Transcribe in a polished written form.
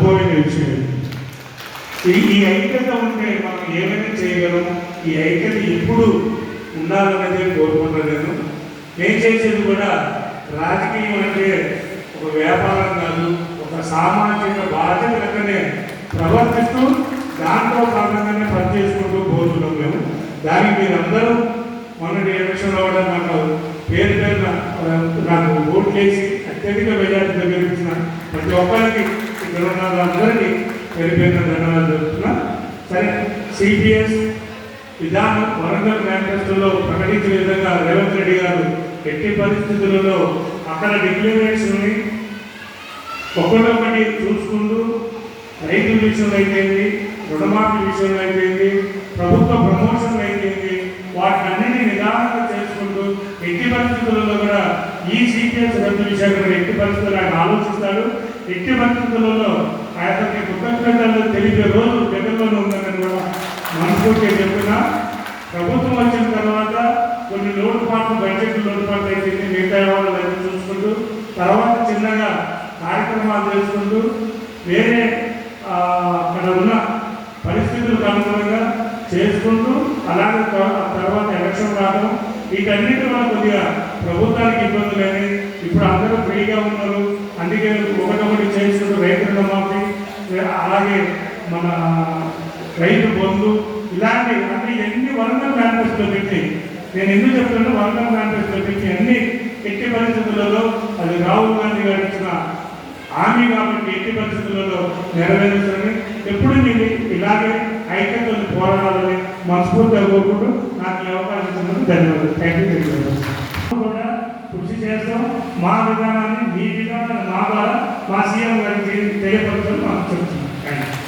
మర్చిపోయిన విషయం. ఈ ఐక్యత ఉంటే మనం ఏమైనా చేయగలము. ఈ ఐక్యత ఎప్పుడు ఉండాలనేది కోరుకుంటున్నాను. నేను చేసేది కూడా రాజకీయం అంటే ఒక వ్యాపారం కాదు, ఒక సామాజిక బాధ్యతలనే ప్రవర్తిస్తూ దాంట్లో భాగంగానే పనిచేసుకుంటూ పోతున్నాం మేము. దానికి మీరందరూ మొన్నటి ఎలక్షన్లో కూడా నాకు పేరు నాకు ఓట్లు వేసి అత్యధిక మెజార్టీ గెలిపించిన ప్రతి ఒక్కరికి ఇక్కడ ఉన్న అందరికీ పేరుపేరున ధన్యవాదాలు చెప్తున్నా. సరే, సిపిఎస్ విధానం వరంగల్ మేనిఫెస్టోలో ప్రకటించిన విధంగా రేవంత్ రెడ్డి గారు ఎట్టి పరిస్థితులలో అక్కడ డిక్లరేషన్ని ఒకటి చూసుకుంటూ రైతుల విషయంలో అయిపోయింది, రుణమాఫీ విషయంలో అయిపోయింది, ప్రభుత్వ ప్రమోషన్లు అయిపోయింది, వాటినన్నింటినీ నిదానంగా చేసుకుంటూ ఎట్టి పరిస్థితులలో కూడా ఈ సిపిఎస్ రద్దు విషయాన్ని కూడా ఎట్టి పరిస్థితుల్లో ఆయన ఆలోచిస్తాడు. ఎట్టి పరిస్థితులలో ఆయనకి కృతజ్ఞతలు తెలిపే రోజు దగ్గరలోనే ఉందని కూడా మనస్ఫూర్తిగా చెప్తున్నా. ప్రభుత్వం వచ్చిన తర్వాత కొన్ని లోటుపాట్లు, బడ్జెట్ లోటుపాట్లు అయితే మిగతా వాళ్ళు అయితే చూసుకుంటూ తర్వాత చిన్నగా కార్యక్రమాలు చేసుకుంటూ వేరే అక్కడ ఉన్న పరిస్థితులకు అనుగుణంగా చేసుకుంటూ అలాగే తర్వాత ఎలక్షన్ రావడం వీటన్నిటి వల్ల కొద్దిగా ప్రభుత్వానికి ఇబ్బందులు కానీ ఇప్పుడు అందరూ ఫ్రీగా ఉన్నారు. అందుకే ఒకటొకటి చేసుకుంటూ రైతు రుణమాఫీ, అలాగే మన రైతు బంధు, ఇలాంటి అన్ని ఎన్ని వరంగల్ మేనిఫెస్టోలో పెట్టి నేను ఎందుకు చెప్తున్నా, వరంగల్ మేనిఫెస్టోలో పెట్టి అన్ని ఎట్టి పరిస్థితులలో అది రాహుల్ గాంధీ గారు ఇచ్చిన హామీ కాబట్టి ఎట్టి పరిస్థితులలో నెరవేరుస్తారని ఎప్పుడు మీరు ఇలాగే ఐక్యతను పోరాడాలని మనస్ఫూర్తిగా కోరుకుంటూ నాకు ఈ అవకాశం ఇచ్చినందుకు ధన్యవాదాలు. Thank you. కూడా కృషి చేస్తాం. మా విధానాన్ని, మీ విధానాన్ని మా ద్వారా మా సీఎం గారికి తెలియపరచాలని మాకు చెప్తున్నాం. Thank you.